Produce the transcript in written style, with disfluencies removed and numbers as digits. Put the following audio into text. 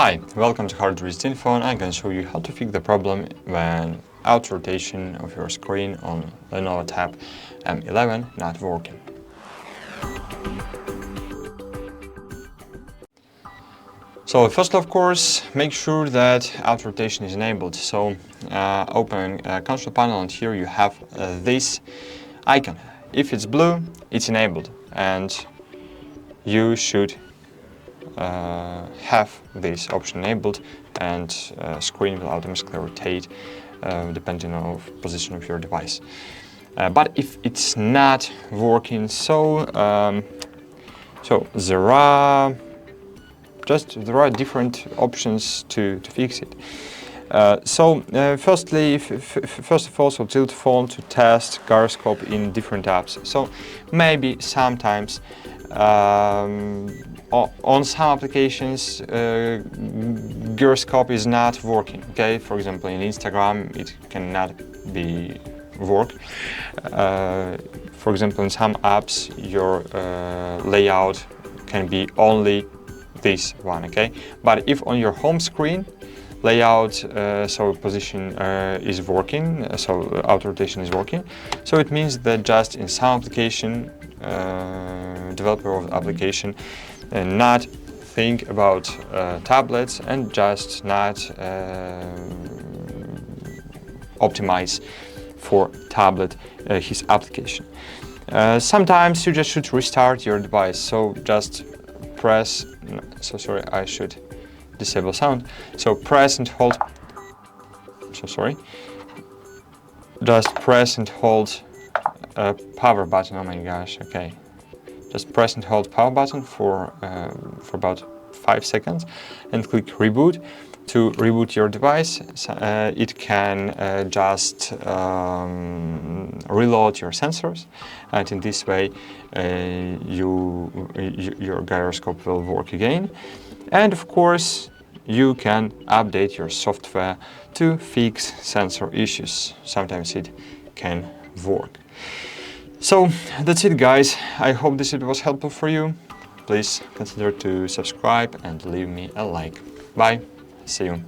Hi, welcome to Hardware's Info, and I'm going to show you how to fix the problem when auto rotation of your screen on LENOVO Tab M11 not working. So first, of course, make sure that auto rotation is enabled. So open control panel, and here you have this icon. If it's blue, it's enabled, and you should have this option enabled, and screen will automatically rotate depending on the position of your device. But if it's not working, there are different options to fix it. First of all, tilt phone to test gyroscope in different apps. So maybe sometimes on some applications gyroscope is not working. Okay, for example, in Instagram it cannot be work. For example, in some apps your layout can be only this one. Okay, but if on your home screen layout, position is working, auto rotation is working, so it means that just in some application, developer of the application not think about tablets and just not optimize for tablet his application. Sometimes you just should restart your device, so just press, I should disable sound. So press and hold, just press and hold power button. Oh my gosh, okay. Just press and hold power button for about 5 seconds and click reboot. To reboot your device, it can just reload your sensors, and in this way your gyroscope will work again. And of course, you can update your software to fix sensor issues. Sometimes it can work. So that's it, guys. I hope this video was helpful for you. Please consider to subscribe and leave me a like. Bye. See you.